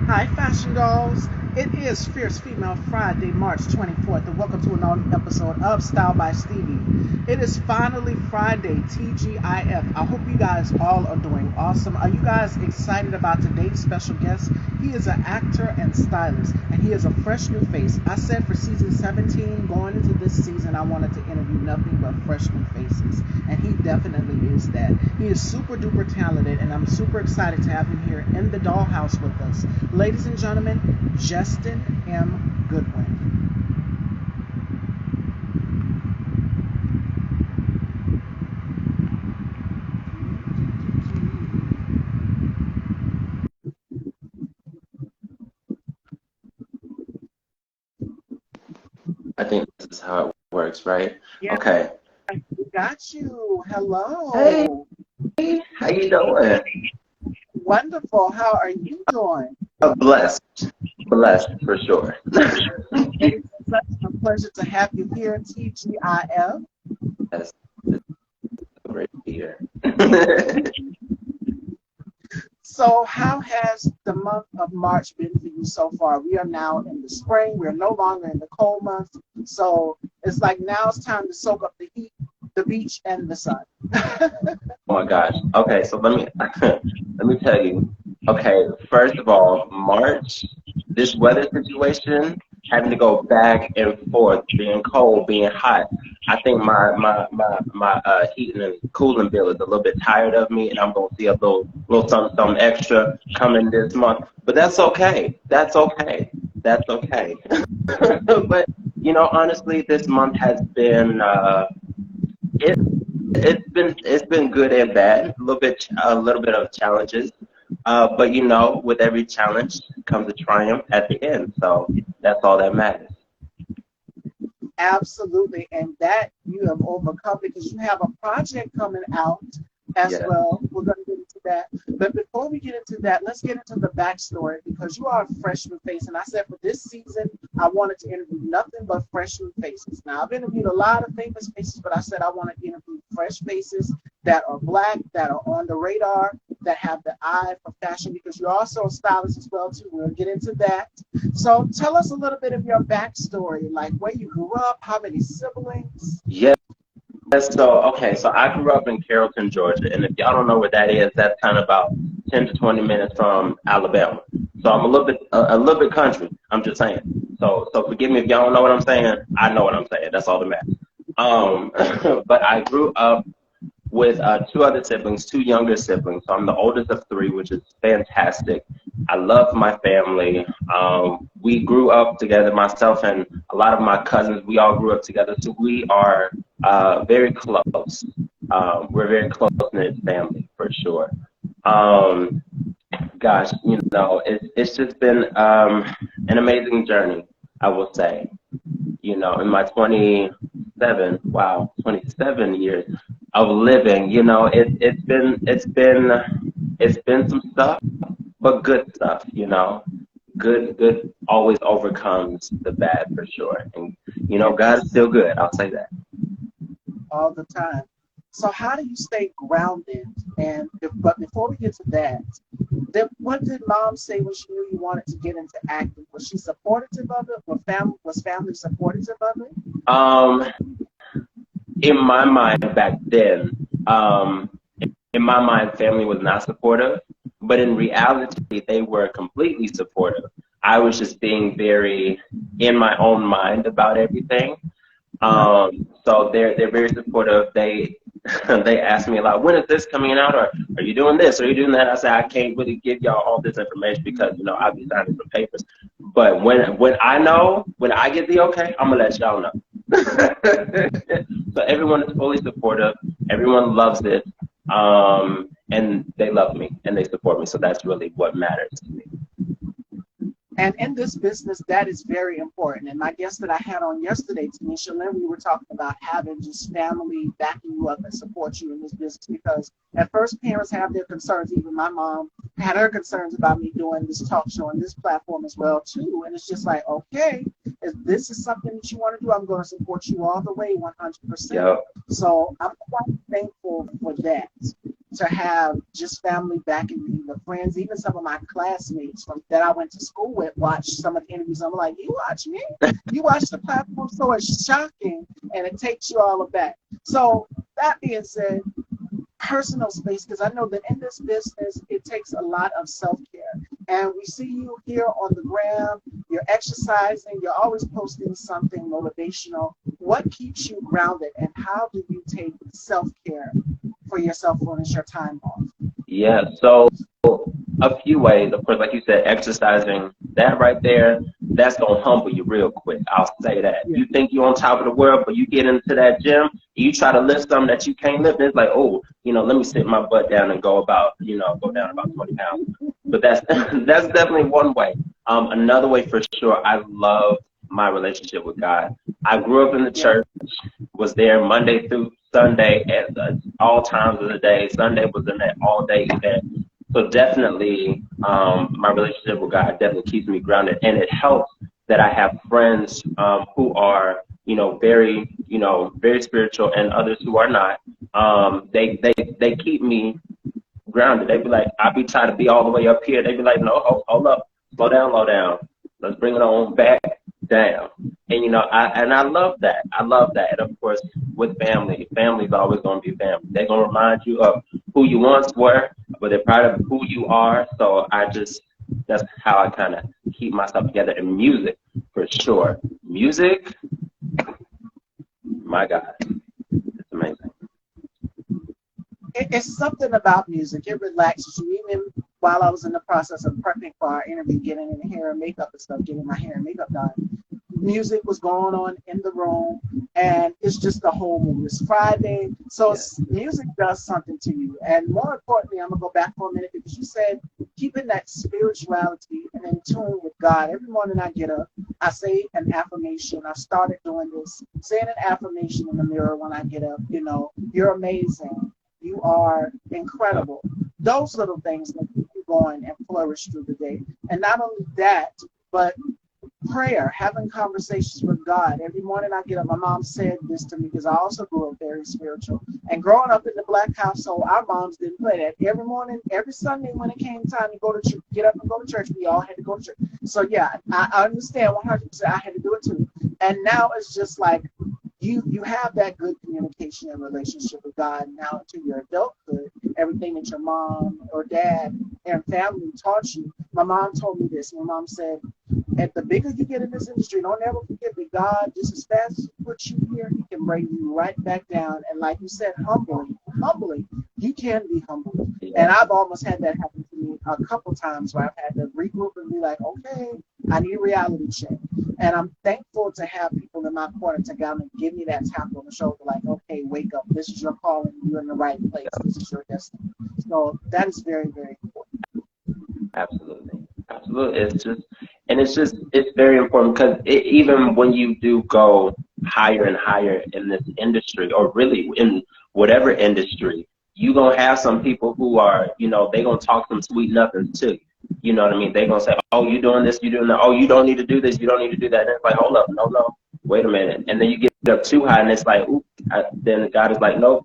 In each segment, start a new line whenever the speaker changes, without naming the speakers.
Hi, Fashion Dolls. It is Fierce Female Friday, March 24th, and welcome to another episode of Style by Stevie. It is finally Friday, TGIF. I hope you guys all are doing awesome. Are you guys excited about today's special guest? He is an actor and stylist, and he is a fresh new face. I said for season 17, going into this season, I wanted to interview nothing but fresh new faces, and he definitely is that. He is super duper talented, and I'm super excited to have him here in the dollhouse with us. Ladies and gentlemen, Justin M. Goodwin.
I think this is how it works, right?
Yeah,
Okay.
we got you.
Hey,
Hello.
how you doing?
Wonderful. How are you doing?
Blessed. Blessed for sure.
It is such a pleasure to have you here at TGIF.
Yes, it's great to be here.
So, how has the month of March been for you so far? We are now in the spring. We're no longer in the cold months. So, it's like now it's time to soak up the heat, the beach, and the sun.
Oh my gosh. Okay, so let me let me tell you. Okay, first of all, March, this weather situation, having to go back and forth, being cold, being hot. I think my heating and cooling bill is a little bit tired of me, and I'm gonna see a little something extra coming this month. But that's okay. That's okay. That's okay. But honestly, this month has been it it's been good and bad. A little bit of challenges. But with every challenge comes a triumph at the end. So that's all that matters.
Absolutely. And that you have overcome because you have a project coming out as
Yeah.
well. We're going to get into that. But before we get into that, let's get into the backstory because you are a freshman face. And I said for this season, I wanted to interview nothing but freshman faces. Now, I've interviewed a lot of famous faces, but I said I want to interview fresh faces that are black, that are on the radar, that have the eye for fashion because you're also a stylist as well, too. We'll get into that. So tell us a little bit of your backstory, like where you grew up, how many siblings.
Yes. So I grew up in Carrollton, Georgia, and if y'all don't know where that is, that's kind of about 10 to 20 minutes from Alabama. So I'm a little bit country. I'm just saying. So forgive me if y'all don't know what I'm saying. I know what I'm saying. That's all that matters. Um, but I grew up with two other siblings, two younger siblings. So I'm the oldest of three, which is fantastic. I love my family. We grew up together, myself and a lot of my cousins. We all grew up together, so we are very close. We're very close knit family for sure. Um, Gosh, it's just been an amazing journey, I will say. In my 27 years of living, it's been some stuff, but good stuff. Good always overcomes the bad for sure, and God is
Yes,
still good. I'll say that.
all the time. So how do you stay grounded? But before we get to that, then what did mom say when she knew you wanted to get into acting? Was she supportive of it? Was family supportive of it?
Um, in my mind back then, um, in my mind, family was not supportive, but in reality, they were completely supportive. I was just being very in my own mind about everything.
Right.
So they're very supportive. They they ask me a lot, when is this coming out, or are you doing this, or are you doing that? I say I can't really give y'all all this information because I'll be signing some papers. But when I get the okay, I'm gonna let y'all know. So everyone is fully supportive. Everyone loves it, and they love me and they support me. So that's really what matters to me.
And in this business, that is very important. And my guest that I had on yesterday, Tanisha Lynn, we were talking about having just family backing you up and support you in this business because at first parents have their concerns. Even my mom had her concerns about me doing this talk show and this platform as well too. And it's just like, okay, if this is something that you want to do, I'm going to support you all the way, 100%.
Yeah.
So I'm quite thankful for that. to have just family backing me, the friends, even some of my classmates that I went to school with watched some of the interviews. I'm like, you watch me? You watch the platform? So it's shocking, and it takes you all aback. So that being said, personal space, because I know that in this business, it takes a lot of self-care. And we see you here on the gram, you're exercising, you're always posting something motivational. What keeps you grounded, and how do you take self-care for yourself when it's your time off?
Yeah, so a few ways. Of course, like you said, exercising, that right there, that's going to humble you real quick. I'll say that.
Yeah.
You think you're on top of the world, but you get into that gym, you try to lift something that you can't lift, and it's like, oh, let me sit my butt down and go down about 20 pounds. But that's that's definitely one way. Another way for sure, I love my relationship with God. I grew up in the church, was there Monday through Sunday at all times of the day. Sunday was in that all-day event. So definitely, my relationship with God definitely keeps me grounded, and it helps that I have friends who are, very spiritual, and others who are not. They keep me grounded. They be like, I be trying to be all the way up here. They be like, no, hold up, slow down. Let's bring it on back down. And I love that. I love that. And of course, with family's always gonna be family. They're gonna remind you of who you once were, but they're proud of who you are. So that's how I kind of keep myself together. And music, for sure. Music, my God, it's amazing.
It's something about music. It relaxes you. Even while I was in the process of prepping for our interview, getting in hair and makeup and stuff, getting my hair and makeup done, music was going on in the room, and it's just the whole mood. It's Friday, so music does something to you. And more importantly, I'm gonna go back for a minute, because you said keeping that spirituality and in tune with God. Every morning I get up, I say an affirmation. I started doing this, saying an affirmation in the mirror when I get up. You're amazing. You are incredible. Those little things that keep you going and flourish through the day. And not only that, but prayer, having conversations with God. Every morning I get up, my mom said this to me, because I also grew up very spiritual. And growing up in the Black household, our moms didn't play that. Every morning, every Sunday when it came time to go to church, get up and go to church, we all had to go to church. So yeah, I understand 100%. I had to do it too. And now it's just like, you have that good communication and relationship with God now into your adulthood. Everything that your mom or dad and family taught you. My mom told me this. My mom said, "At the bigger you get in this industry, don't ever forget that God, just as fast as He puts you here, He can bring you right back down." And like you said, humbly, you can be humble. And I've almost had that happen to me a couple times, where I've had to regroup and be like, okay, I need a reality check. And I'm thankful to have people in my corner to come and give me that tap on the shoulder, like, okay, wake up. This is your calling. You're in the right place. This is your destiny. So that is very, very important.
Absolutely. It's very important, because even when you do go higher and higher in this industry, or really in whatever industry, you're going to have some people who are, they're going to talk some sweet nothings too. You know what I mean? They're going to say, oh, you're doing this, you're doing that. Oh, you don't need to do this, you don't need to do that. And it's like, hold up, no, wait a minute. And then you get up too high, and it's like, ooh, then God is like, nope,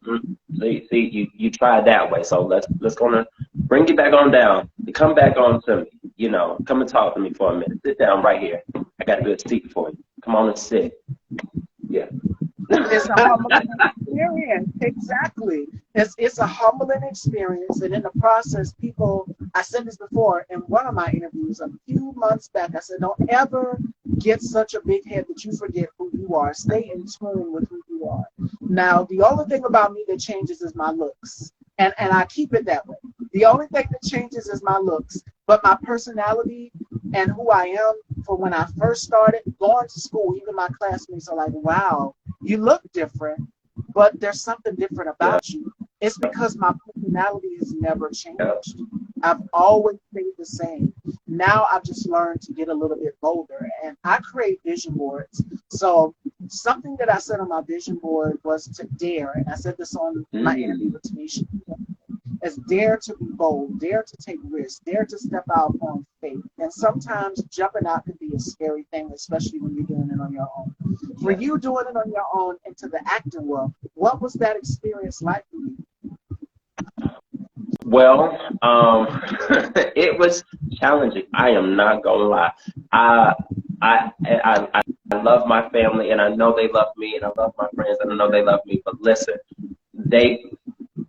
see, you tried that way. So let's gonna bring you back on down. Come back on to me. Come and talk to me for a minute. Sit down right here. I got a good seat for you. Come on and sit. Yeah.
It's a humbling experience. Exactly. It's a humbling experience. And in the process, I said this before in one of my interviews a few months back, I said, don't ever get such a big head that you forget who you are. Stay in tune with who you are. Now, the only thing about me that changes is my looks. And I keep it that way. The only thing that changes is my looks. But my personality and who I am, for when I first started going to school, even my classmates are like, wow, you look different, but there's something different about you. It's because my personality has never changed. I've always stayed the same. Now I've just learned to get a little bit bolder, and I create vision boards. So something that I said on my vision board was to dare, and I said this on my interview with Tanisha, is dare to be bold, dare to take risks, dare to step out on faith. And sometimes jumping out can be a scary thing, especially when you're doing it on your own. For you doing it on your own into the acting world, what was that experience like for you?
Well, it was challenging. I am not gonna lie. I, I love my family, and I know they love me, and I love my friends, and I know they love me. But listen, they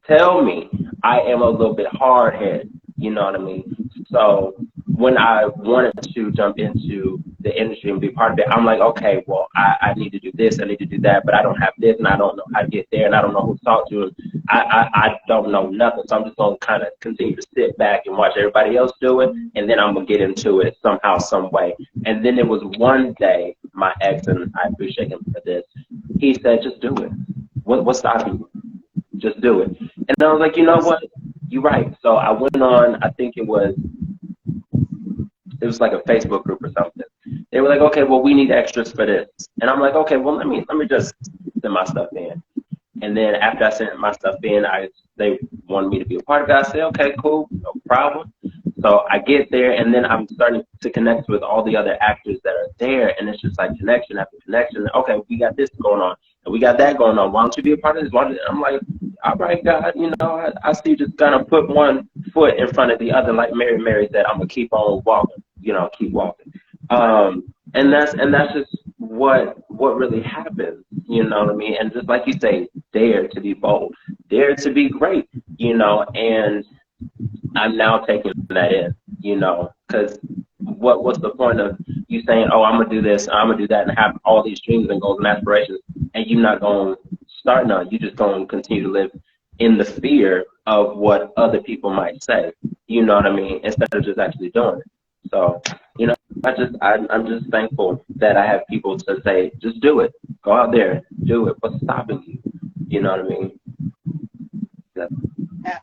tell me I am a little bit hard headed. You know what I mean? So when I wanted to jump into the industry and be part of it, I'm like, okay, well, I need to do this, I need to do that, but I don't have this, and I don't know how to get there, and I don't know who to talk to, and I don't know nothing. So I'm just gonna kind of continue to sit back and watch everybody else do it, and then I'm gonna get into it somehow, some way. And then it was one day, my ex, and I appreciate him for this. He said, just do it. What's stopping you? Just do it. And I was like, you know what? You're right. So I went on, I think it was like a Facebook group or something. They were like, okay, well, we need extras for this. And I'm like, okay, well, let me just send my stuff in. And then after I sent my stuff in, they wanted me to be a part of it. I said, okay, cool, no problem. So I get there, and then I'm starting to connect with all the other actors that are there, and it's just like connection after connection. Okay, we got this going on, and we got that going on. Why don't you be a part of this? I'm like, all right, God, I see you just kind of put one foot in front of the other, like Mary said. I'm gonna keep on walking, keep walking. And that's just what really happens, you know what I mean? And just like you say, dare to be bold, dare to be great, and I'm now taking that in, because what's the point of you saying, oh, I'm gonna do this, I'm gonna do that, and have all these dreams and goals and aspirations, and you're not gonna start none. You're just gonna continue to live in the fear of what other people might say, you know what I mean, instead of just actually doing it. So, I'm just thankful that I have people to say, just do it, go out there, do it. What's stopping you? You know what I mean?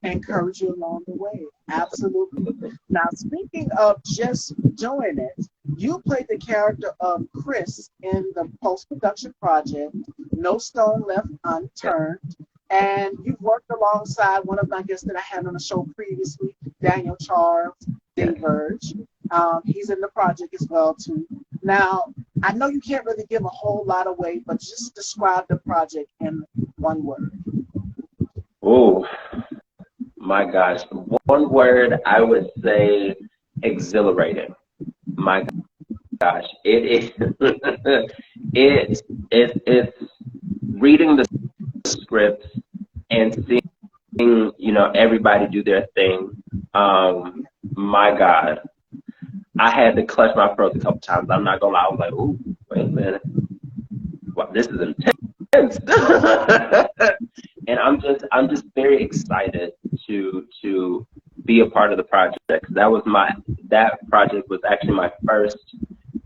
Encourage you along the way. Absolutely. Now, speaking of just doing it, you played the character of Chris in the post-production project, No Stone Left Unturned, and you've worked alongside one of my guests that I had on the show previously, Daniel Charles, Dave Verge. He's in the project as well, too. Now, I know you can't really give a whole lot away, but just describe the project in one word.
Oh, my gosh. One word, I would say exhilarating. My gosh. It's reading the script and seeing, everybody do their thing. My God. I had to clutch my throat a couple times. I'm not gonna lie. I was like, ooh, wait a minute. Wow, this is intense. And I'm just very excited to be a part of the project. That project was actually my first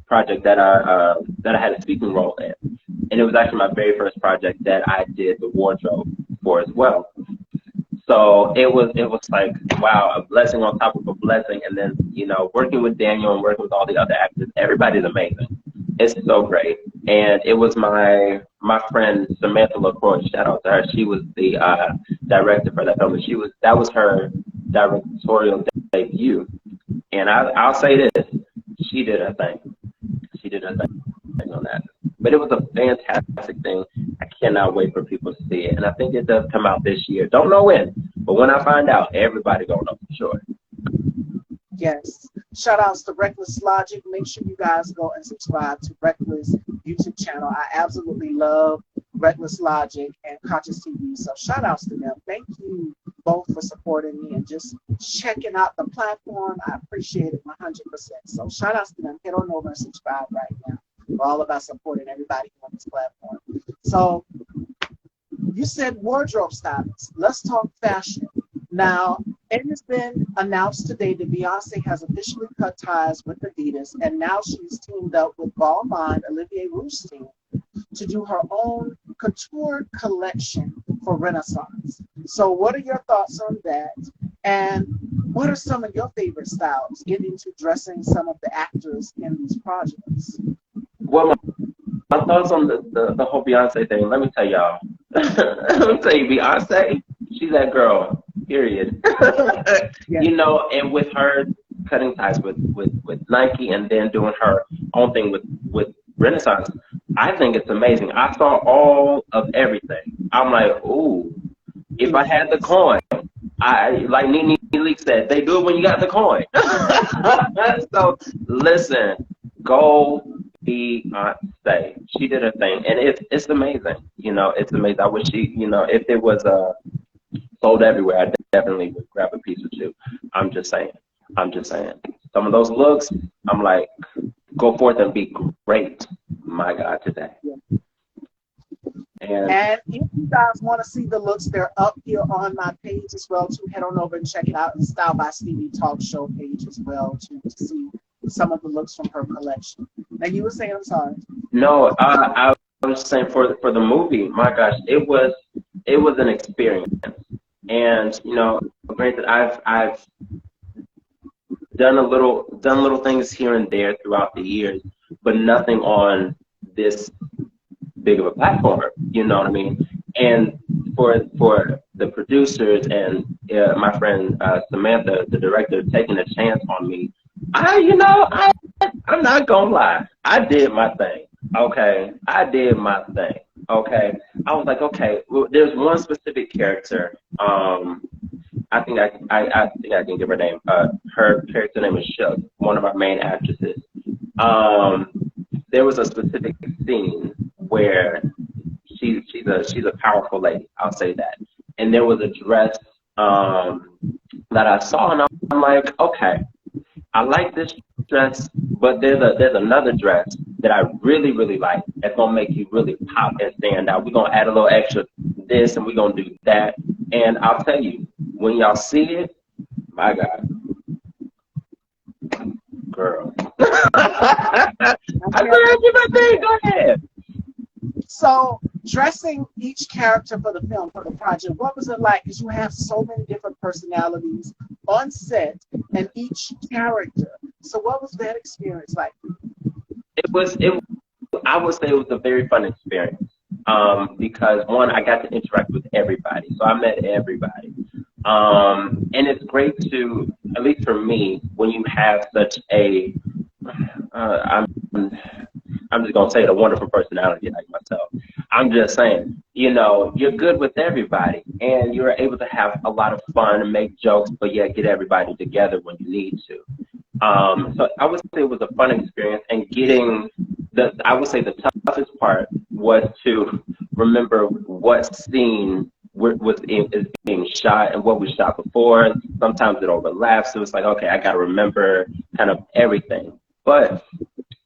project that I had a speaking role in, and it was actually my very first project that I did the wardrobe for as well. So it was like, wow, a blessing on top of a blessing. And then, working with Daniel and working with all the other actors, everybody's amazing. It's so great. And it was my friend Samantha LaCroix, shout out to her. She was the director for that film. And that was her directorial debut. And I'll say this, she did her thing. She did her thing on that. But it was a fantastic thing. I cannot wait for people to see it. And I think it does come out this year. Don't know when, but when I find out, everybody gonna know for sure.
Yes. Shout outs to Reckless Logic. Make sure you guys go and subscribe to Reckless YouTube channel. I absolutely love Reckless Logic and Conscious TV. So shout outs to them. Thank you both for supporting me and just checking out the platform. I appreciate it 100%. So shout outs to them. Head on over and subscribe right now. We're all about supporting everybody on this platform. So you said wardrobe stylists. Let's talk fashion. Now, it has been announced today that Beyonce has officially cut ties with Adidas, and now she's teamed up with Balmain, Olivier Rousteing, team, to do her own couture collection for Renaissance. So what are your thoughts on that? And what are some of your favorite styles, getting into dressing some of the actors in these projects?
Well, my thoughts on the whole Beyonce thing, let me tell y'all. Let me tell you, Beyonce, she's that girl, period.
Yes.
And with her cutting ties with Nike and then doing her own thing with Renaissance, I think it's amazing. I saw all of everything. I'm like, ooh, if I had the coin, I like Nene Leakes said, they do it when you got the coin. So listen, go Beyonce. She did her thing, and it's amazing. You know, it's amazing. I wish she, you know, if it was sold everywhere, I definitely would grab a piece or two. I'm just saying. I'm just saying. Some of those looks, I'm like, go forth and be great, my God, today.
And if you guys want to see the looks, they're up here on my page as well too. Head on over and check it out. The Style by Stevie talk show page as well too, to see some of the looks from her collection. Now you were saying, I'm sorry.
No, I was saying for the movie, my gosh, it was an experience. And you know, granted, I've done little things here and there throughout the years, but nothing on this big of a platform. You know what I mean? And for the producers and my friend Samantha, the director, taking a chance on me, I'm not gonna lie, I did my thing. Okay, I did my thing. Okay, I was like, okay, well, there's one specific character. I think I think I can give her name. Her character name is Shook, one of our main actresses. There was a specific scene where she's a powerful lady. I'll say that. And there was a dress that I saw, and I'm like, okay, I like this dress, but there's another dress that I really like. That's gonna make you really pop and stand out. We're gonna add a little extra this, and we're gonna do that. And I'll tell you, when y'all see it, my God, girl. I said, my thing. Go ahead.
So dressing each character for the film, for the project, what was it like? Because you have so many different personalities on set and each character. So what was that experience like?
I would say it was a very fun experience. Because one, I got to interact with everybody. So I met everybody. And it's great to, at least for me, when you have such a, I'm just gonna say it, a wonderful personality like myself. I'm just saying, you know, you're good with everybody, and you're able to have a lot of fun and make jokes, but yet get everybody together when you need to. So I would say it was a fun experience, and I would say the toughest part was to remember what scene is being shot and what was shot before. Sometimes it overlaps, so it's like, okay, I got to remember kind of everything. But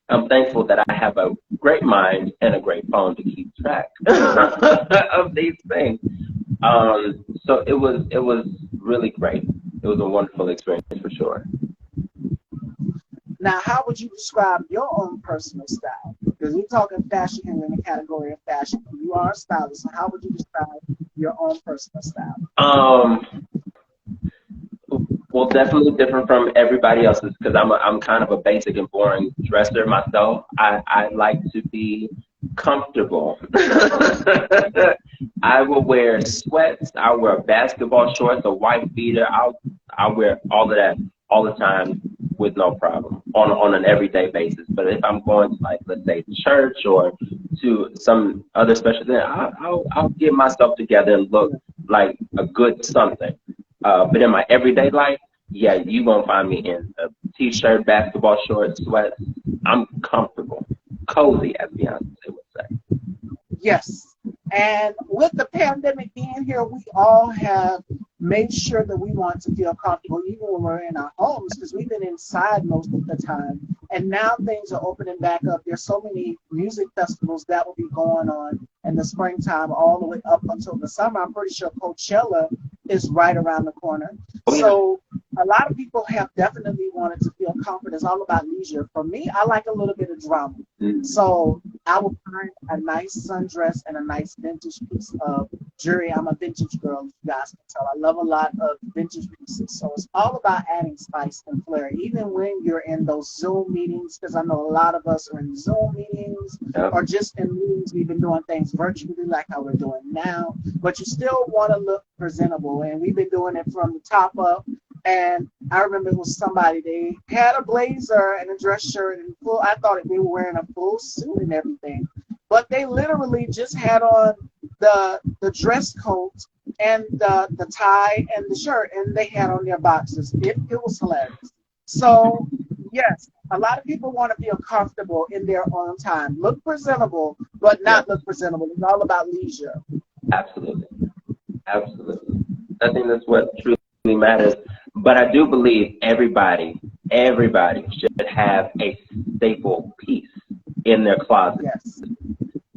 I'm thankful that I have a great mind and a great phone to keep track of these things. So it was really great. It was a wonderful experience for sure.
Now, how would you describe your own personal style? Because we're talking fashion here in the category of fashion. You are a stylist, so how would you describe your own personal style?
Well, definitely different from everybody else's because I'm kind of a basic and boring dresser myself. I like to be comfortable. I will wear sweats. I'll wear basketball shorts, a white beater. I'll wear all of that all the time with no problem on an everyday basis. But if I'm going to, like, let's say church or to some other special thing, I'll get myself together and look like a good something. But in my everyday life, yeah, you won't find me in a t-shirt, basketball shorts, sweats. I'm comfortable, cozy, as Beyonce would say.
Yes. And with the pandemic being here, we all have made sure that we want to feel comfortable, even when we're in our homes, because we've been inside most of the time. And now things are opening back up. There's so many music festivals that will be going on in the springtime all the way up until the summer. I'm pretty sure Coachella is right around the corner. So a lot of people have definitely wanted to feel comfort. It's all about leisure. For me, I like a little bit of drama. So I will find a nice sundress and a nice vintage piece of jewelry. I'm a vintage girl, if you guys can tell. I love a lot of vintage pieces. So it's all about adding spice and flair, even when you're in those Zoom meetings, because I know a lot of us are in Zoom meetings or just in meetings. We've been doing things virtually like how we're doing now, but you still want to look presentable. And we've been doing it from the top up. And I remember it was somebody, they had a blazer and a dress shirt and full, I thought they were wearing a full suit and everything, but they literally just had on the dress coat and the tie and the shirt, and they had on their boxes. It was hilarious. So yes, a lot of people want to feel comfortable in their own time, look presentable, but not look presentable. It's all about leisure.
Absolutely. Absolutely. I think that's what truly matters. But I do believe everybody should have a staple piece in their closet.
Yes.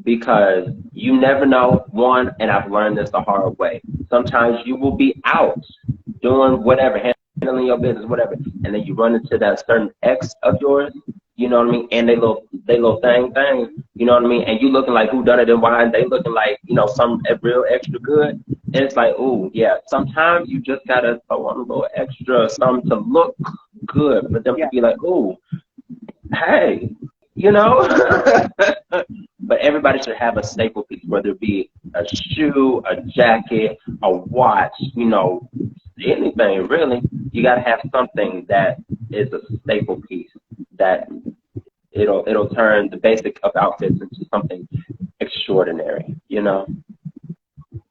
Because you never know, one, and I've learned this the hard way. Sometimes you will be out doing whatever, handling your business, whatever, and then you run into that certain ex of yours, you know what I mean, and they little thing, you know what I mean, and you looking like who done it and why, and they looking like, you know, some real extra good, and it's like, ooh, yeah, sometimes you just gotta throw on a little extra something to look good for them to be like, ooh, hey, you know. But everybody should have a staple piece, whether it be a shoe, a jacket, a watch, you know, anything really. You got to have something that is a staple piece that it'll turn the basic of outfits into something extraordinary, you know.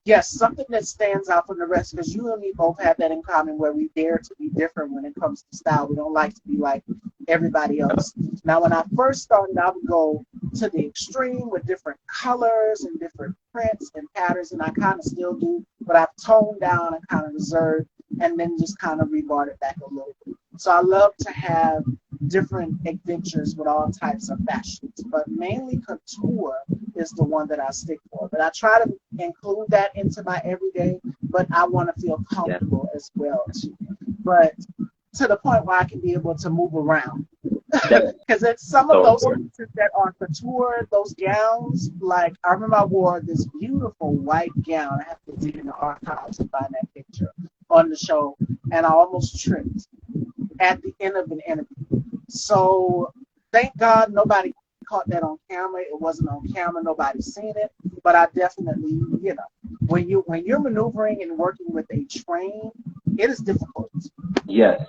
Yes, something that stands out from the rest, because you and me both have that in common, where we dare to be different when it comes to style. We don't like to be like everybody else. Now, when I first started, I would go to the extreme with different colors and different prints and patterns, and I kind of still do, but I've toned down and kind of reserved, and then just kind of rebought it back a little bit. So I love to have different adventures with all types of fashions, but mainly couture is the one that I stick for. But I try to include that into my everyday, but I want to feel comfortable as well too. But to the point where I can be able to move around. Because it's some of those pieces that are couture, those gowns, like I remember I wore this beautiful white gown. I have to dig in the archives to find that picture on the show, and I almost tripped at the end of an interview. So thank God nobody caught that on camera. It wasn't on camera. Nobody's seen it. But I definitely, you know, when you're maneuvering and working with a train, it is difficult.
Yes.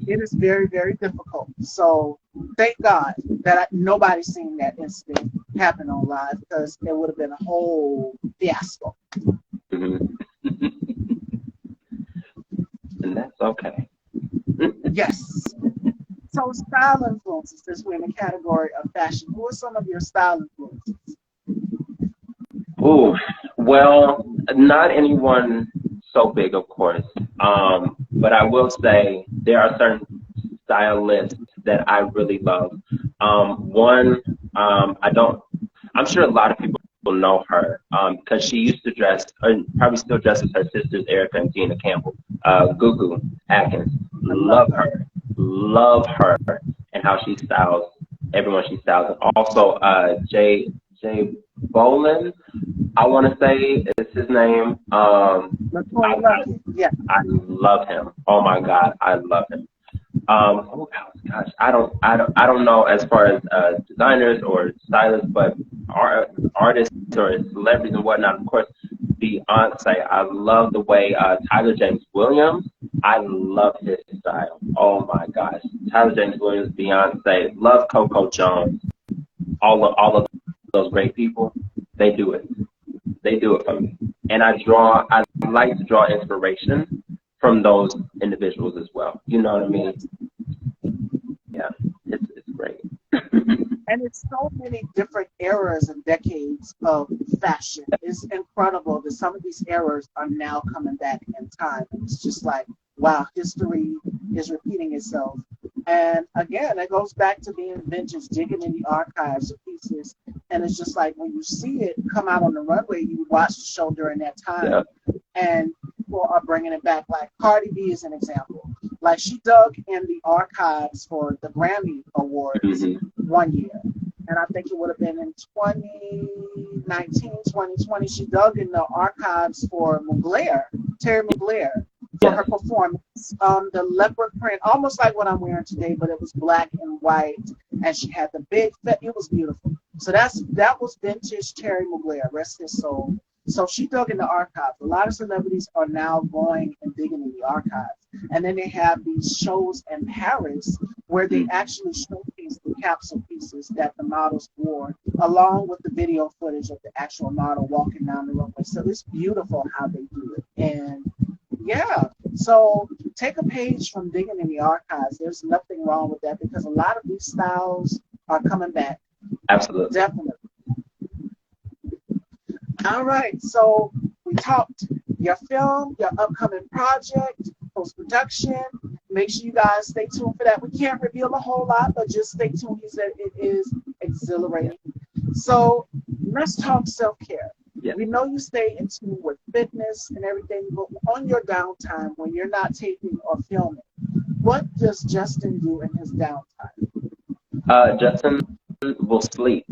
It is very, very difficult. So thank God that nobody's seen that incident happen on live, because it would have been a whole fiasco.
Mm-hmm. And that's okay.
Yes. So style influences, since we're in the category of fashion, who are some of your style influences?
Ooh, well, not anyone so big, of course. But I will say there are certain stylists that I really love. One, I'm sure a lot of people know her because she used to dress, or probably still dresses her sisters, Erica and Gina Campbell. Goodwin Atkins. Love her and how she styles everyone she styles. And also Jay Bolin, I want to say is his name. I love him. Oh my God, I love him. Oh gosh, I don't know as far as designers or stylists, but artists or celebrities and whatnot. Of course, Beyonce. I love the way Tyler James Williams. I love his style. Oh my gosh, Tyler James Williams, Beyonce. Love Coco Jones. All of those great people. They do it. They do it for me. And I like to draw inspiration from those individuals as well. You know what I mean? Yeah, it's great.
And it's so many different eras and decades of fashion. It's incredible that some of these eras are now coming back in time. It's just like, wow, history is repeating itself. And again, it goes back to being vintage, digging in the archives of pieces. And it's just like when you see it come out on the runway, you watch the show during that time. Yeah. And people are bringing it back. Like Cardi B is an example. Like she dug in the archives for the Grammy Awards one year. And I think it would have been in 2019, 2020. She dug in the archives for Terry Mugler, for her performance. The leopard print, almost like what I'm wearing today, but it was black and white. And she had the big, it was beautiful. So that was vintage Terry Mugler, rest his soul. So she dug in the archives. A lot of celebrities are now going and digging in the archives. And then they have these shows in Paris where they actually showcase these, the capsule pieces that the models wore, along with the video footage of the actual model walking down the runway. So it's beautiful how they do it. And yeah, so take a page from digging in the archives. There's nothing wrong with that because a lot of these styles are coming back.
Absolutely.
Definitely. All right, so we talked your film, your upcoming project, post-production. Make sure you guys stay tuned for that. We can't reveal a whole lot, but just stay tuned. He said it is exhilarating. So let's talk self-care.
Yeah.
We know you stay in tune with fitness and everything, but on your downtime, when you're not taping or filming, what does Justin do in his downtime?
Justin will sleep.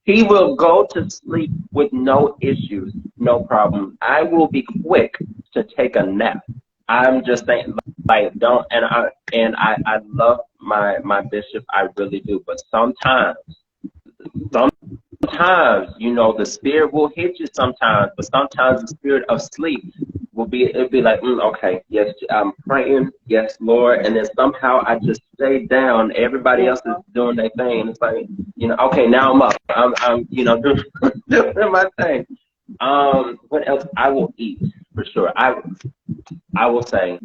He will go to sleep with no issues, no problem. I will be quick to take a nap. I'm just saying, like, don't, and I love my bishop, I really do. But sometimes, you know, the spirit will hit you sometimes, but sometimes the spirit of sleep will be, it'll be like, okay, yes, I'm praying, yes, Lord, and then somehow I just stay down. Everybody else is doing their thing. It's like, you know, okay, now I'm up. I'm you know, doing my thing. What else? I will eat for sure. I will say,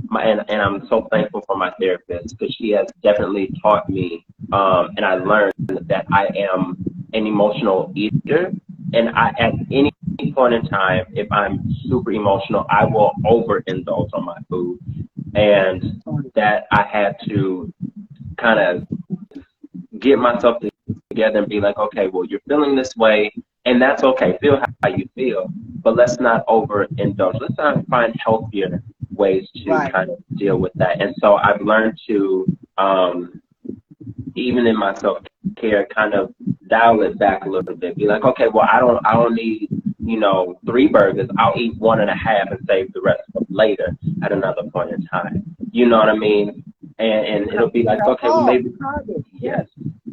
and I'm so thankful for my therapist because she has definitely taught me, and I learned that I am an emotional eater, and at any point in time, if I'm super emotional, I will overindulge on my food, and that I had to kind of get myself together and be like, okay, well, you're feeling this way, and that's okay. Feel how you feel, but let's not overindulge. Let's find healthier ways to kind of deal with that. And so I've learned to, even in my self-care, kind of dial it back a little bit. Be like, okay, well, I don't need, you know, 3 burgers. I'll eat 1.5 and save the rest for later at another point in time. You know what I mean? And it'll be like, okay, well, maybe, yes,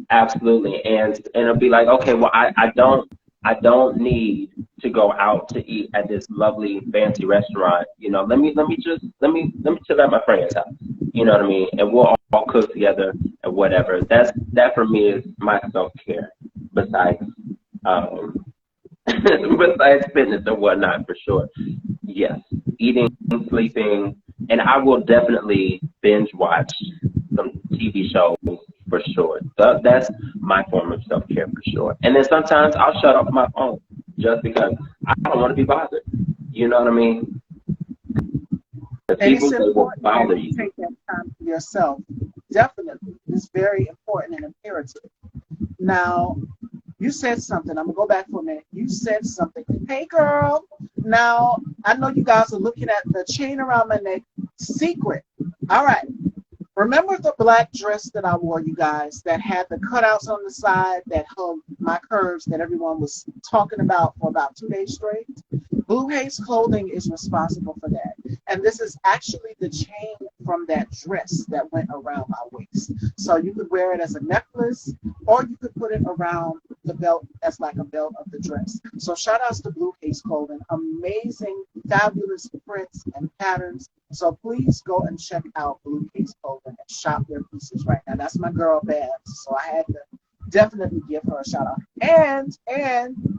absolutely. And it'll be like, okay, well, I don't need to go out to eat at this lovely fancy restaurant. You know, let me chill at my friend's house. You know what I mean? And we'll all cook together and whatever. That for me is my self-care. Besides, besides fitness and whatnot, for sure. Yes, eating, sleeping, and I will definitely binge watch some TV shows for sure. So that's my form of self-care for sure. And then sometimes I'll shut off my phone just because I don't want to be bothered. You know what I mean? The people that will bother you.
Take that time for yourself. Definitely. It's very important and imperative. Now, you said something. I'm going to go back for a minute. You said something. Hey, girl. Now, I know you guys are looking at the chain around my neck. Secret. All right. Remember the black dress that I wore, you guys, that had the cutouts on the side that held my curves that everyone was talking about for about 2 days straight? Blue Haze Clothing is responsible for that. And this is actually the chain from that dress that went around my waist. So you could wear it as a necklace, or you could put it around the belt as like a belt of the dress. So shout outs to Blue Haze Clothing. Amazing, fabulous prints and patterns. So please go and check out Blue Haze Clothing and shop their pieces right now. That's my girl, Babs. So I had to definitely give her a shout out. And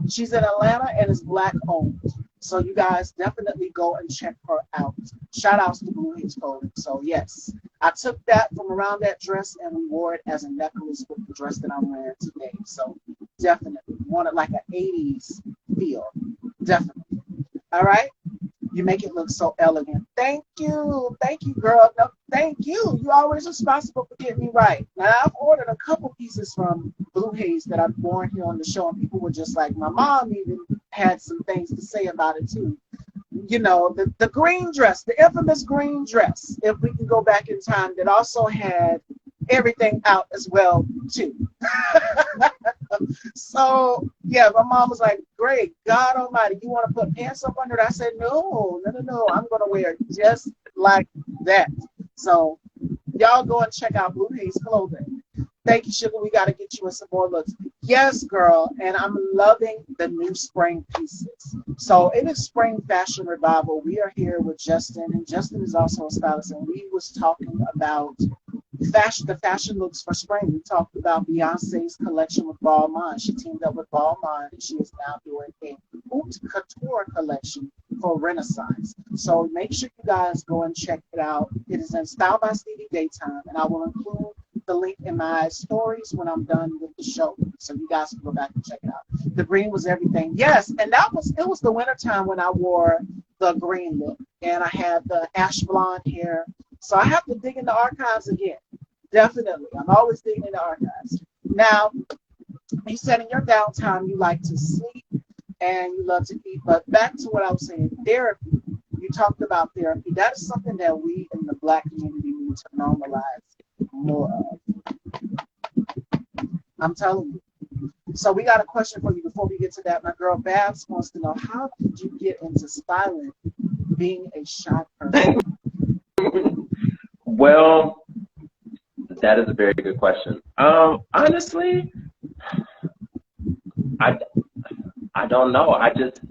she's in Atlanta and is black owned. So you guys definitely go and check her out. Shout outs to Blue Haze Clothing. So yes, I took that from around that dress and we wore it as a necklace with the dress that I'm wearing today. So definitely wanted like an 80s feel. Definitely. All right. You make it look so elegant. Thank you, girl. No, thank you. You're always responsible for getting me right. Now, I've ordered a couple pieces from Blue Haze that I've worn here on the show, and people were just like, my mom even had some things to say about it, too. You know, the green dress, the infamous green dress, if we can go back in time, that also had everything out as well, too. So, yeah, my mom was like, great, God almighty, you want to put pants up under it? I said, no, I'm going to wear it just like that. So, y'all go and check out Blue Haze Clothing. Thank you, Sugar. We got to get you in some more looks. Yes, girl, and I'm loving the new spring pieces. So, it is Spring Fashion Revival. We are here with Justin, and Justin is also a stylist, and we was talking about the fashion looks for spring. We talked about Beyonce's collection with Balmain. She teamed up with Balmain, and she is now doing a haute couture collection for Renaissance. So make sure you guys go and check it out. It is in Style by Stevie Daytime, and I will include the link in my stories when I'm done with the show, so you guys can go back and check it out. The green was everything. Yes, and it was the winter time when I wore the green look, and I had the ash blonde hair. So I have to dig in the archives again. Definitely. I'm always digging in the archives. Now, you said in your downtime you like to sleep and you love to eat, but back to what I was saying, therapy. You talked about therapy. That is something that we in the Black community need to normalize more of. I'm telling you. So we got a question for you before we get to that. My girl Babs wants to know, how did you get into styling being a shy person?
Well, that is a very good question. Honestly, I don't know. I just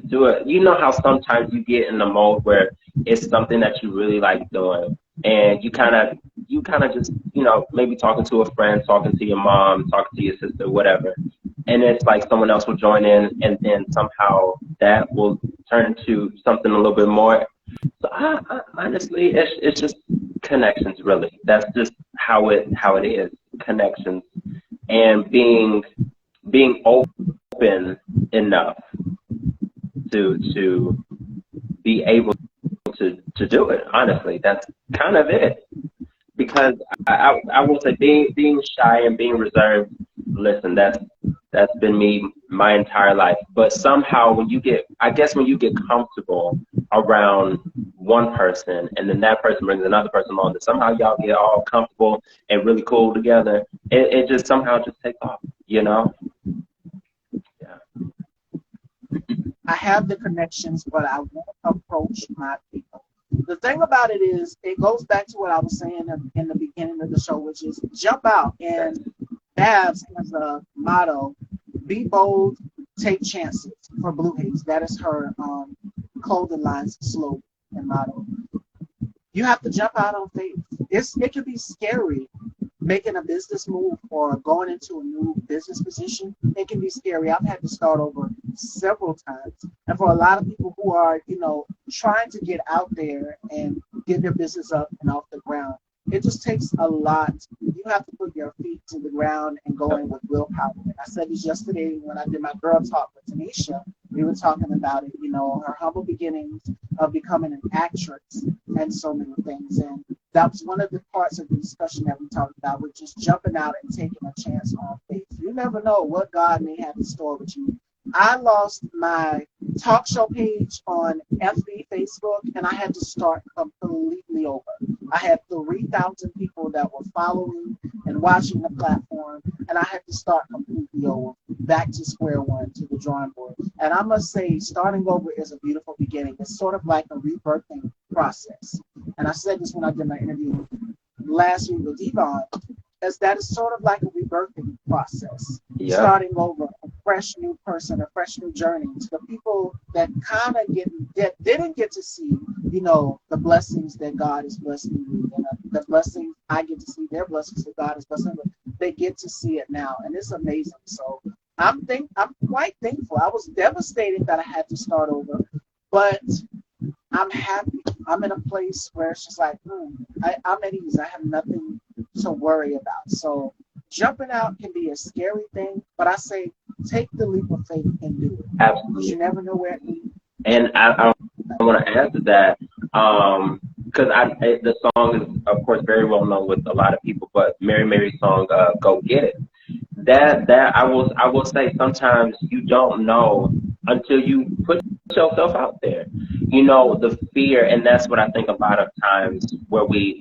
do it. You know how sometimes you get in the mode where it's something that you really like doing, and you kind of just, maybe talking to a friend, talking to your mom, talking to your sister, whatever, and it's like someone else will join in, and then somehow that will turn into something a little bit more. So I honestly, it's just connections, really. That's just how it is, connections, and being open enough to be able to do it. Honestly, that's kind of it. Because I will say being shy and being reserved. Listen, that's been me my entire life. But somehow when you get comfortable around one person, and then that person brings another person on, that somehow y'all get all comfortable and really cool together, it just somehow just takes off, Yeah.
I have the connections, but I won't approach my people. The thing about it is, it goes back to what I was saying in the beginning of the show, which is jump out. And Babs has a motto: be bold, take chances, for Blue Haze. That is her clothing line's slogan and motto. You have to jump out on faith. It can be scary making a business move or going into a new business position. It can be scary. I've had to start over several times. And for a lot of people who are, trying to get out there and get their business up and off the ground, it just takes a lot. You have to put your feet to the ground and go in with willpower. I said this yesterday when I did my girl talk with Tanisha. We were talking about it, her humble beginnings of becoming an actress and so many things. And that was one of the parts of the discussion that we talked about, with just jumping out and taking a chance on faith. You never know what God may have in store with you. I lost my talk show page on FB, Facebook, and I had to start completely over. I had 3,000 people that were following and watching the platform, and I had to start completely over, back to square one, to the drawing board. And I must say, starting over is a beautiful beginning. It's sort of like a rebirthing process. And I said this when I did my interview last week with Devon, as that is sort of like a rebirthing process. Yeah. Starting over, a fresh new person, a fresh new journey. To the people that kind of didn't get to see, the blessings that God is blessing me, and the blessings I get to see, their blessings that God is blessing me. They get to see it now, and it's amazing. So I'm quite thankful. I was devastated that I had to start over, but I'm happy. I'm in a place where it's just like, I'm at ease. I have nothing to worry about. So jumping out can be a scary thing, but I say take the leap of faith and do it.
Absolutely.
Because you never know where it leads.
And I want to add to that, because the song is, of course, very well known with a lot of people, but Mary Mary's song, "Go Get It." That I will say, sometimes you don't know until you put yourself out there. The fear, and that's what I think a lot of times where we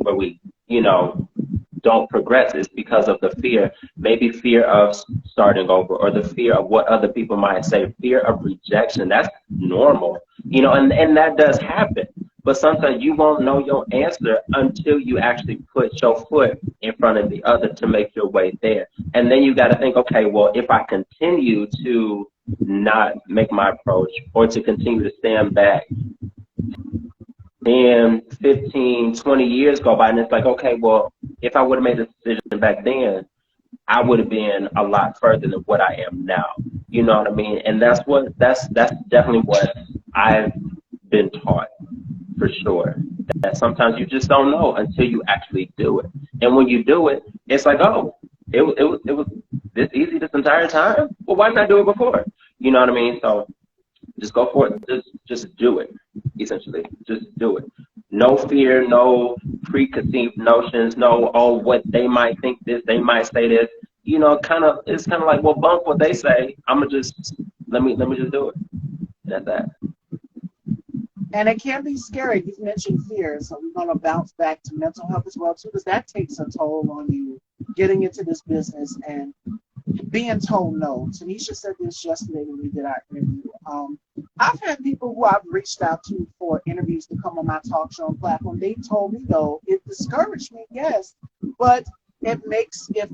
don't progress is because of the fear. Maybe fear of starting over, or the fear of what other people might say, fear of rejection. That's normal, and that does happen. But sometimes you won't know your answer until you actually put your foot in front of the other to make your way there. And then you got to think, okay, well, if I continue to not make my approach, or to continue to stand back, and 15, 20 years go by, and it's like, okay, well, if I would have made a decision back then, I would have been a lot further than what I am now. You know what I mean? And that's definitely what I've been taught, for sure. That sometimes you just don't know until you actually do it. And when you do it, it's like, oh, it was this easy this entire time? Well, why didn't I do it before? You know what I mean? So just go for it. Just do it. Essentially, just do it. No fear, no preconceived notions, no, oh, what they might think this, they might say this. You know, it's kind of like, well, bump what they say. I'ma just let me just do it. That's that.
And it can be scary. You've mentioned fear, so we're going to bounce back to mental health as well too, because that takes a toll on you getting into this business and being told no. Tanisha said this yesterday when we did our interview. I've had people who I've reached out to for interviews to come on my talk show and platform. They told me no. It discouraged me, yes, but it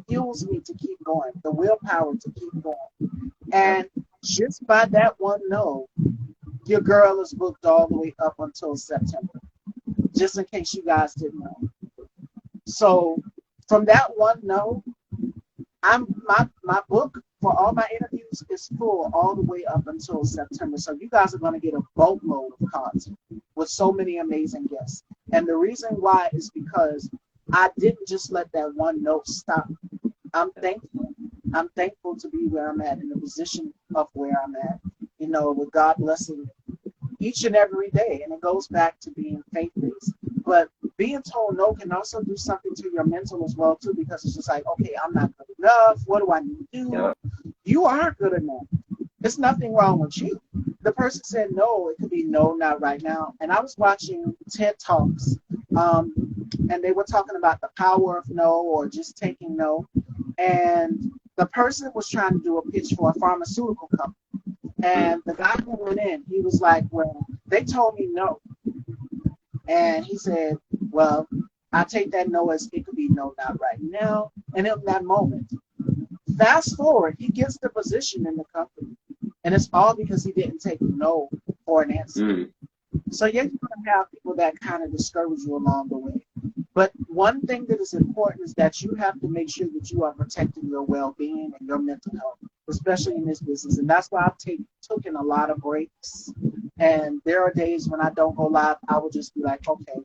fuels me to keep going, the willpower to keep going. And just by that one no, your girl is booked all the way up until September, just in case you guys didn't know. So from that one no, my book for all my interviews is full all the way up until September. So you guys are going to get a boatload of content with so many amazing guests. And the reason why is because I didn't just let that one note stop. I'm thankful. I'm thankful to be where I'm at, in the position of where I'm at, with God blessing each and every day. And it goes back to being faith-based. But being told no can also do something to your mental as well, too, because it's just like, okay, I'm not good enough. What do I need to do?
Yeah.
You are good enough. There's nothing wrong with you. The person said no. It could be no, not right now. And I was watching TED Talks, and they were talking about the power of no, or just taking no. And the person was trying to do a pitch for a pharmaceutical company. And the guy who went in, he was like, well, they told me no. And he said, well, I take that no as it could be no, not right now. And in that moment, fast forward, he gets the position in the company. And it's all because he didn't take no for an answer.
Mm.
So yeah, you're going to have people that kind of discourage you along the way. But one thing that is important is that you have to make sure that you are protecting your well-being and your mental health, especially in this business. And that's why I've taken a lot of breaks. And there are days when I don't go live, I will just be like, okay,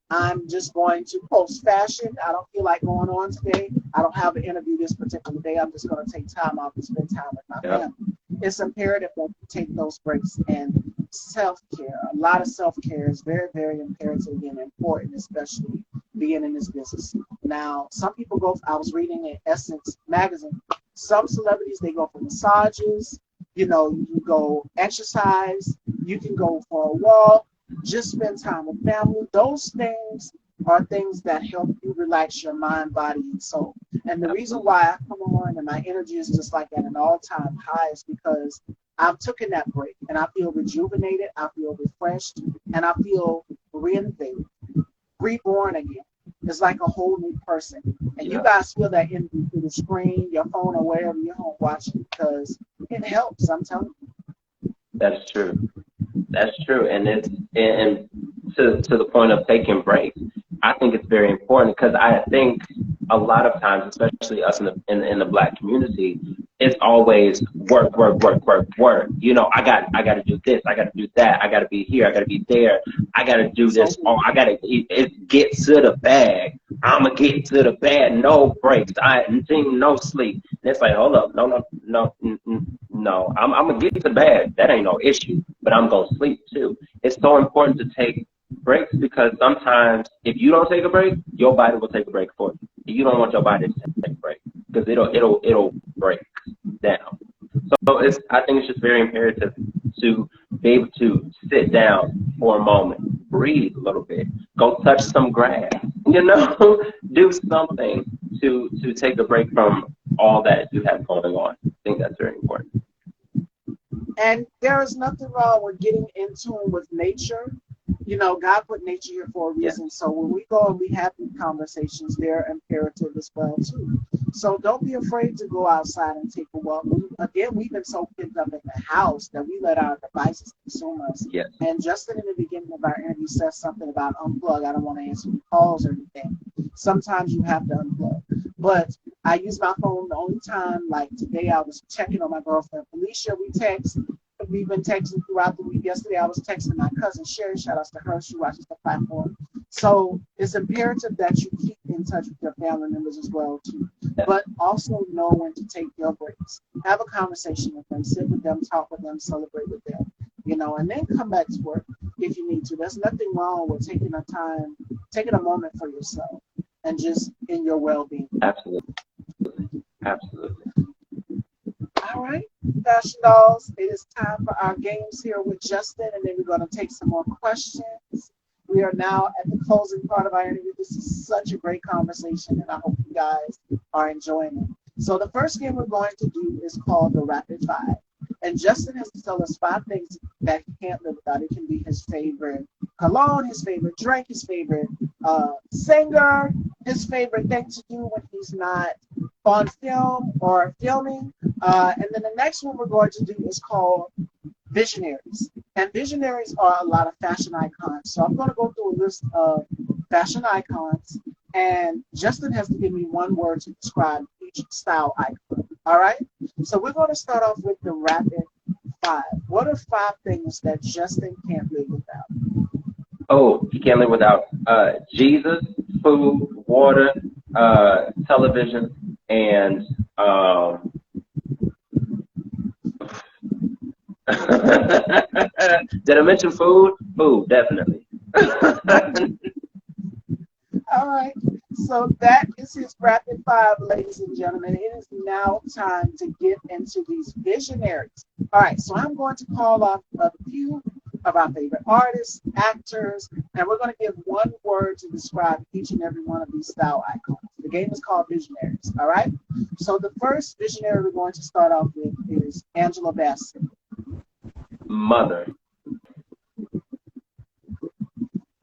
I'm just going to post fashion. I don't feel like going on today. I don't have an interview this particular day. I'm just going to take time off to spend time with my family. It's imperative that you take those breaks, and self-care. A lot of self-care is very, very imperative and important, especially being in this business. Now, some people I was reading in Essence magazine, some celebrities, they go for massages, you can go exercise, you can go for a walk, just spend time with family. Those things are things that help you relax your mind, body, and soul. And the reason why I come on and my energy is just like at an all-time high is because I've taken that break and I feel rejuvenated, I feel refreshed, and I feel reinvigorated, reborn again. It's like a whole new person. And you guys feel that energy through the screen, your phone, or wherever you're home watching, because it helps, I'm telling you.
That's true. That's true. And to the point of taking breaks, I think it's very important, because I think a lot of times, especially us in the Black community, it's always work, work, work, work, work. I got to do this, I got to do that, I got to be here, I got to be there, I got to do this. Oh, I got to get to the bag. I'm gonna get to the bag. No breaks. No sleep. And it's like, hold up, no. I'm gonna get to the bag. That ain't no issue. But I'm gonna sleep too. It's so important to take breaks, because sometimes if you don't take a break, your body will take a break for you. You don't want your body to take a break, because it'll break down. So I think it's just very imperative to be able to sit down for a moment, breathe a little bit, go touch some grass, do something to take a break from all that you have going on. I think that's very important.
And there is nothing wrong with getting in tune with nature. you know, God put nature here for a reason. So when we go and we have these conversations, they're imperative as well too. So don't be afraid to go outside and take a walk. We've been so pinned up in the house that we let our devices consume us.
Yes.
And Justin in the beginning of our interview says something about unplug. I don't want to answer any calls or anything. Sometimes you have to unplug. But I use my phone the only time, like today I was checking on my girlfriend Felicia. We've been texting throughout the week. Yesterday I was texting my cousin Sherry. Shout outs to her. She watches the platform. So it's imperative that you keep in touch with your family members as well too. But also know when to take your breaks. Have a conversation with them, sit with them, talk with them, celebrate with them, you know, and then come back to work if you need to. There's nothing wrong with taking a moment for yourself and just in your well-being.
Absolutely. Absolutely.
All right, Fashion Dolls, it is time for our games here with Justin, and then we're going to take some more questions. We are now at the closing part of our interview. This is such a great conversation, and I hope you guys are enjoying it. So the first game we're going to do is called the Rapid Five. And Justin has to tell us 5 things that he can't live without. It can be his favorite cologne, his favorite drink, his favorite singer, his favorite thing to do when he's not on film or filming. And then the next one we're going to do is called Visionaries. And visionaries are a lot of fashion icons. So I'm going to go through a list of fashion icons, and Justin has to give me one word to describe each style icon. All right? So we're going to start off with the Rapid Five. What are 5 things that Justin can't live without?
Oh, he can't live without Jesus, food, water, television, and did I mention food? Food, definitely.
All right. So that is his Rapid Five, ladies and gentlemen. It is now time to get into these visionaries. All right. So I'm going to call off a few of our favorite artists, actors, and we're going to give one word to describe each and every one of these style icons. The game is called Visionaries. All right. So the first visionary we're going to start off with is Angela Bassett.
Mother.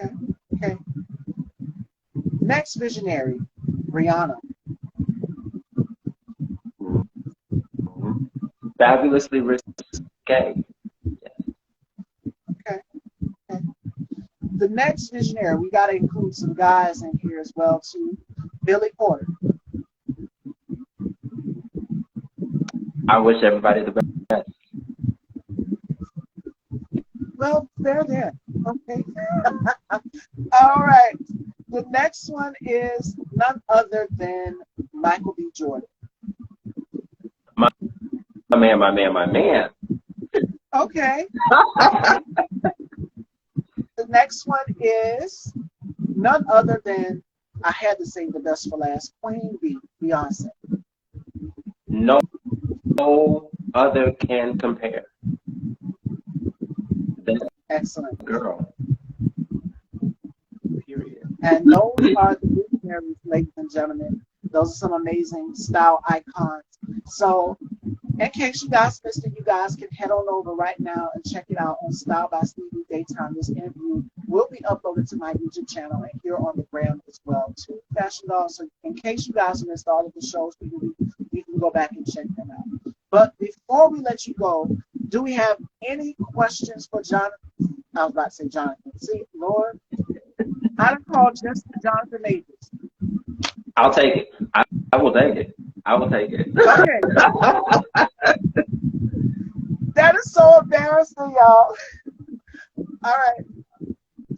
Okay. Next visionary, Rihanna.
Fabulously risque.
Okay. The next visionary, we got to include some guys in here as well too. Billy Porter.
I wish everybody the best.
Well, they're there. Okay. All right. The next one is none other than Michael B. Jordan.
My man.
Okay. The next one is none other than, I had to say the best for last, Queen Bee, Beyonce.
No other can compare. That
Excellent.
girl. Period.
And those are the visionaries, ladies and gentlemen. Those are some amazing style icons. So, in case you guys missed it, you guys can head on over right now and check it out on Style by Stevie Daytime. This interview will be uploaded to my YouTube channel and here on the gram as well, too. Fashion Dolls. So, in case you guys missed all of the shows, you can go back and check them out. But before we let you go, do we have any questions for Jonathan? I was about to say Jonathan. See, Lord, I done called Justin Jonathan Majors.
I'll take it. I will take it. I will take it.
Okay. That is so embarrassing, y'all. All right.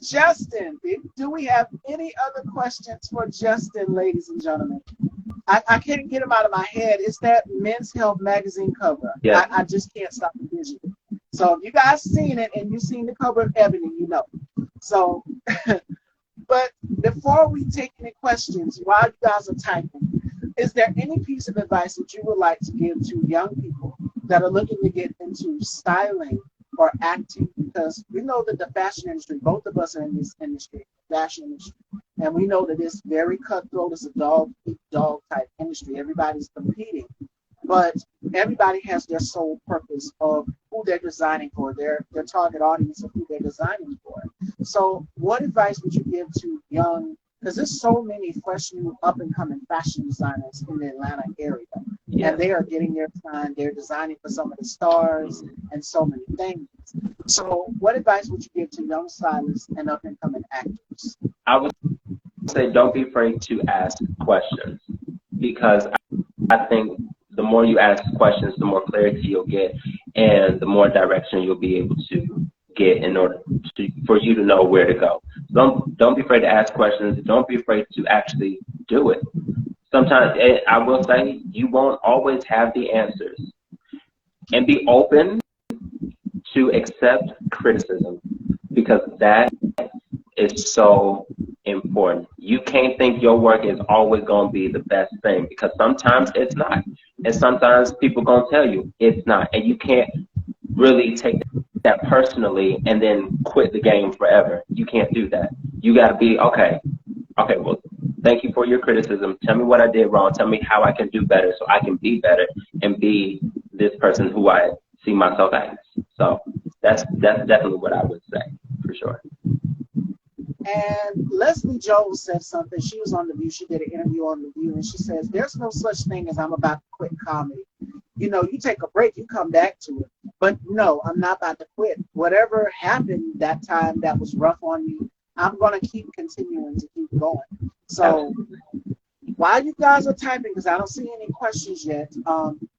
Justin, do we have any other questions for Justin, ladies and gentlemen? I can't get him out of my head. It's that Men's Health magazine cover.
Yeah.
I just can't stop the vision. So if you guys seen it and you've seen the cover of Ebony, you know. So, but before we take any questions, while you guys are typing, is there any piece of advice that you would like to give to young people that are looking to get into styling or acting? Because we know that the fashion industry, both of us are in this industry, fashion industry, and we know that it's very cutthroat. It's a dog type industry. Everybody's competing, but everybody has their sole purpose of who they're designing for, their target audience of who they're designing for. So what advice would you give to young, because there's so many fresh new up and coming fashion designers in the Atlanta area,
Yeah.
and they are getting their time. They're designing for some of the stars and so many things. So what advice would you give to young stylists and up and coming actors?
I would say don't be afraid to ask questions, because I think the more you ask questions, the more clarity you'll get, and the more direction you'll be able to get in order for you to know where to go. Don't be afraid to ask questions. Don't be afraid to actually do it. Sometimes I will say you won't always have the answers, and be open to accept criticism, because that is so important. You can't think your work is always going to be the best thing, because sometimes it's not. And sometimes people going to tell you it's not. And you can't really take that personally and then quit the game forever. You can't do that. You got to be, okay, well, thank you for your criticism. Tell me what I did wrong. Tell me how I can do better so I can be better and be this person who I see myself as. So that's definitely what I would say, for sure.
And Leslie Jones said something. She was on The View. She did an interview on The View, and she says, there's no such thing as I'm about to quit comedy. You know, you take a break, you come back to it. But no, I'm not about to quit. Whatever happened that time that was rough on me, I'm going to keep continuing to keep going. So while you guys are typing, because I don't see any questions yet,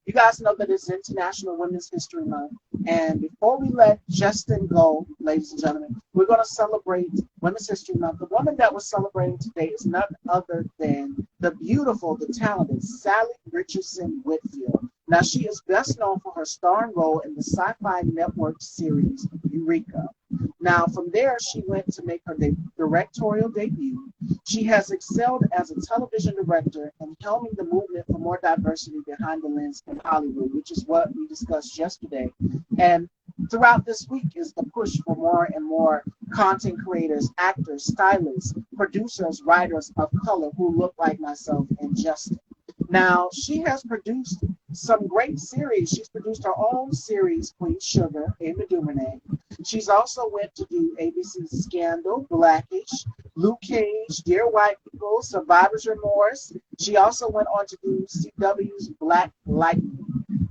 you guys know that it's International Women's History Month. And before we let Justin go, ladies and gentlemen, we're going to celebrate Women's History Month. The woman that we're celebrating today is none other than the beautiful, the talented Sally Richardson Whitfield. Now, she is best known for her starring role in the Sci-Fi Network series Eureka. Now, from there, she went to make her directorial debut. She has excelled as a television director and helming the movement for more diversity behind the lens in Hollywood, which is what we discussed yesterday. And throughout this week is the push for more and more content creators, actors, stylists, producers, writers of color who look like myself and Justin. Now, she has produced some great series. She's produced her own series, Queen Sugar, Ava DuVernay. She's also went to do ABC's Scandal, Blackish, Luke Cage, Dear White People, Survivor's Remorse. She also went on to do CW's Black Lightning.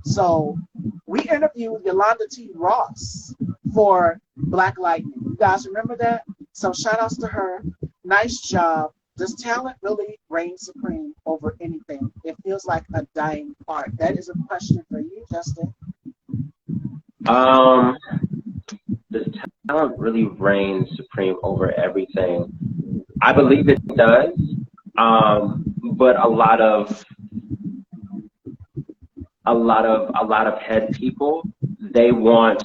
So we interviewed Yolanda T. Ross for Black Lightning. You guys remember that? So shout outs to her. Nice job. Does talent really reign supreme over anything? It feels like a dying art. That is a question for you, Justin.
Does talent really reign supreme over everything? I believe it does. But a lot of head people, they want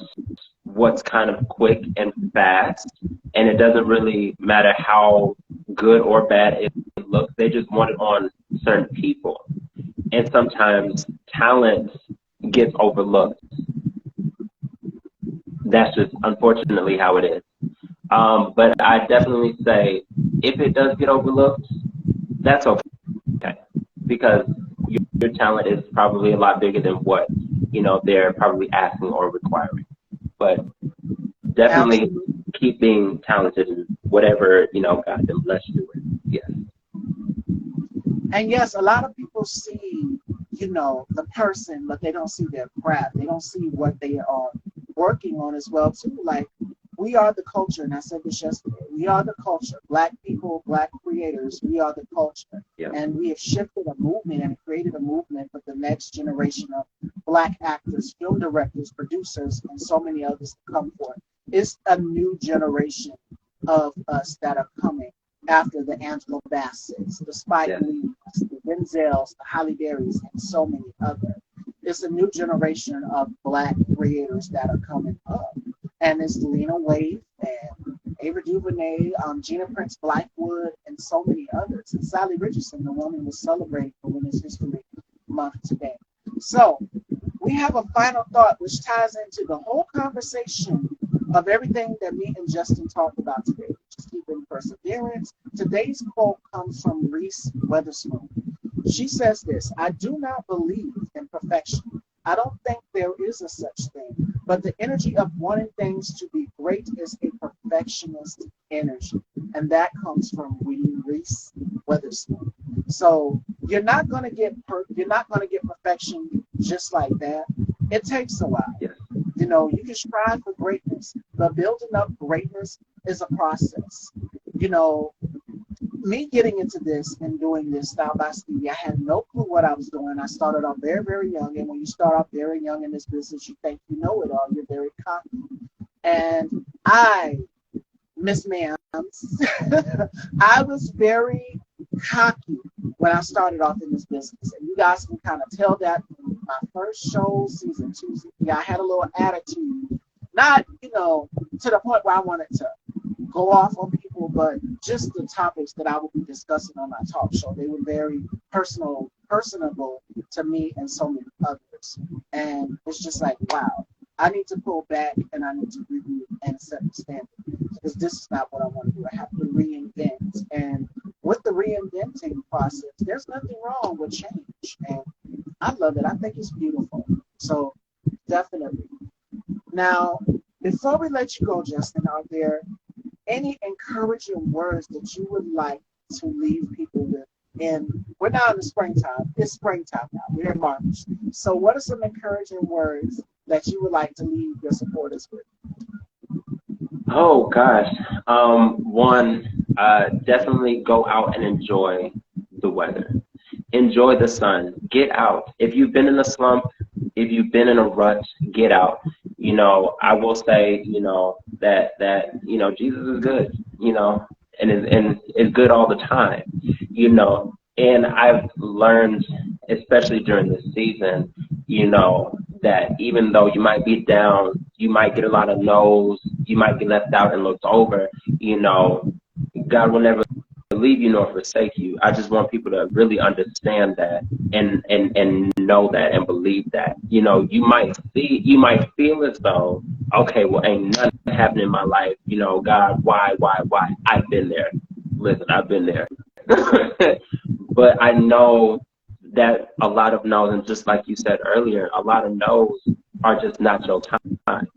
what's kind of quick and fast, and it doesn't really matter how good or bad it looks. They just want it on certain people, and sometimes talent gets overlooked. That's just unfortunately how it is. But I definitely say if it does get overlooked, that's okay, because your talent is probably a lot bigger than what they're probably asking or requiring. But definitely
Absolutely.
keep being talented in whatever God them bless you with. Yes.
And yes, a lot of people see, the person, but they don't see their craft. They don't see what they are working on as well, too. Like, we are the culture, and I said this yesterday. We are the culture. Black people, Black creators, we are the culture.
Yeah.
And we have shifted a movement and created a movement for the next generation of Black actors, film directors, producers, and so many others to come forth. It's a new generation of us that are coming after the Angela Bassett's, the Spike Lees, the Denzels, the Halle Berrys, and so many others. It's a new generation of Black creators that are coming up. And it's Lena Waithe and Ava DuVernay, Gina Prince Blackwood, and so many others. And Sally Richardson, the woman was celebrating for Women's History Month today. So we have a final thought which ties into the whole conversation of everything that me and Justin talked about today. Just keeping perseverance. Today's quote comes from Reese Witherspoon. She says this: I do not believe in perfection. I don't think there is a such thing, but the energy of wanting things to be great is a perfectionist energy, and that comes from reading Reese Witherspoon. So you're not gonna get perfection just like that. It takes a while.
Yes.
You know, you can strive for greatness, but building up greatness is a process. You know, me getting into this and doing this style by Stevie, I had no clue what I was doing. I started off very, very young, and when you start off very young in this business, you think you know it all. You're very cocky, and Miss Ma'ams, I was very cocky when I started off in this business. And you guys can kind of tell that from my first show, season 2. Yeah, I had a little attitude. Not, you know, to the point where I wanted to go off on people, but just the topics that I would be discussing on my talk show. They were very personable to me and so many others. And it's just like, wow, I need to pull back and I need to review and set the standard, because this is not what I want to do. I have to reinvent. And with the reinventing process, there's nothing wrong with change. And I love it. I think it's beautiful. So definitely. Now, before we let you go, Justin, are there any encouraging words that you would like to leave people with? And we're now in the springtime. It's springtime now. We're in March. So what are some encouraging words that you would like to leave your supporters with?
Oh gosh. One, definitely go out and enjoy the weather. Enjoy the sun. Get out. If you've been in a slump, if you've been in a rut, get out. You know, I will say, you know, that you know, Jesus is good, you know, and is good all the time, you know. And I've learned, especially during this season, you know, that even though you might be down, you might get a lot of no's, you might be left out and looked over, you know, God will never leave you nor forsake you. I just want people to really understand that and know that and believe that. You know, you might feel as though, okay, well, ain't nothing happening in my life. You know, God, why? I've been there. Listen, I've been there. But I know that a lot of no's, and just like you said earlier, a lot of no's are just not your time.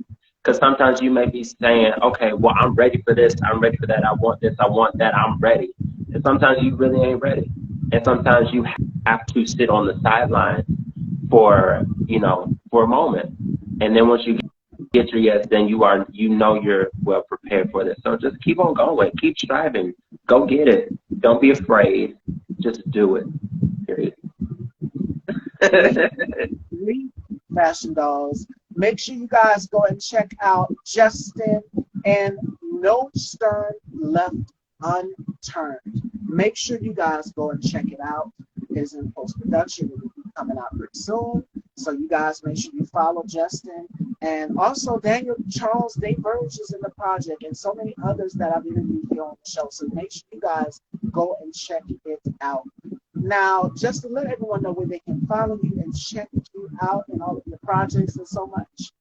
Because sometimes you may be saying, okay, well, I'm ready for this, I'm ready for that, I want this, I want that, I'm ready. And sometimes you really ain't ready. And sometimes you have to sit on the sideline for, you know, for a moment. And then once you get your yes, then you're well prepared for this. So just keep on going, keep striving, go get it. Don't be afraid, just do it, period.
Read Fashion Dolls. Make sure you guys go and check out Justin and No Stone Left Unturned. Make sure you guys go and check it out. It is in post-production. It will be coming out pretty soon. So you guys make sure you follow Justin. And also Daniel Charles Day Burge is in the project, and so many others that I've interviewed here on the show. So make sure you guys go and check it out. Now, just to let everyone know where they can follow you and check you out and all of your projects and so much.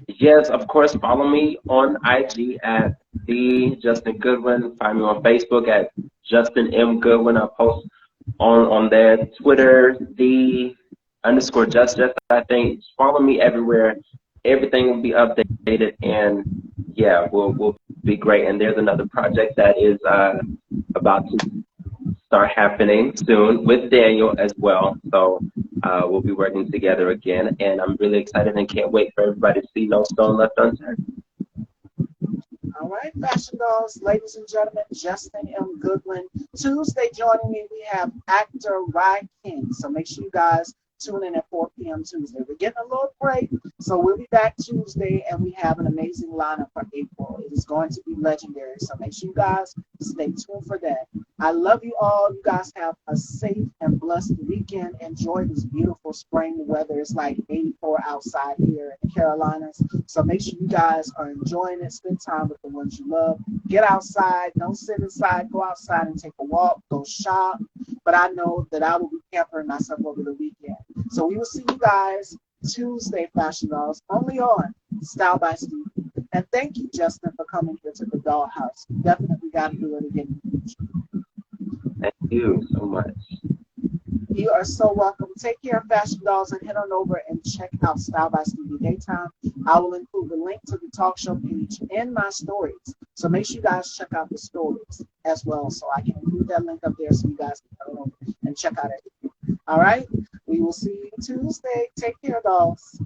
Yes, of course, follow me on IG at the Justin Goodwin. Find me on Facebook at Justin M. Goodwin. I post on there. Twitter, the_just, I think. Follow me everywhere. Everything will be updated, and yeah, we'll be great. And there's another project that is about to start happening soon with Daniel as well. So we'll be working together again, and I'm really excited and can't wait for everybody to see No Stone Left Unturned.
All right, Fashion Dolls, ladies and gentlemen, Justin M. Goodwin. Tuesday joining me, we have actor Rye King. So make sure you guys tune in at 4 p.m. Tuesday. We're getting a little break, so we'll be back Tuesday, and we have an amazing lineup for April. It is going to be legendary, so make sure you guys stay tuned for that. I love you all. You guys have a safe and blessed weekend. Enjoy this beautiful spring weather. It's like 84 outside here in the Carolinas, so make sure you guys are enjoying it. Spend time with the ones you love. Get outside. Don't sit inside. Go outside and take a walk. Go shop. But I know that I will be pampering myself over the weekend. So we will see you guys Tuesday, Fashion Dolls, only on Style by Stevie. And thank you, Justin, for coming here to the Dollhouse. We definitely got to do it again in the future.
Thank you so much.
You are so welcome. Take care, Fashion Dolls, and head on over and check out Style by Stevie Daytime. I will include the link to the talk show page in my stories. So make sure you guys check out the stories as well. So I can include that link up there so you guys can head on over and check out everything. All right? We will see you Tuesday. Take care, dolls.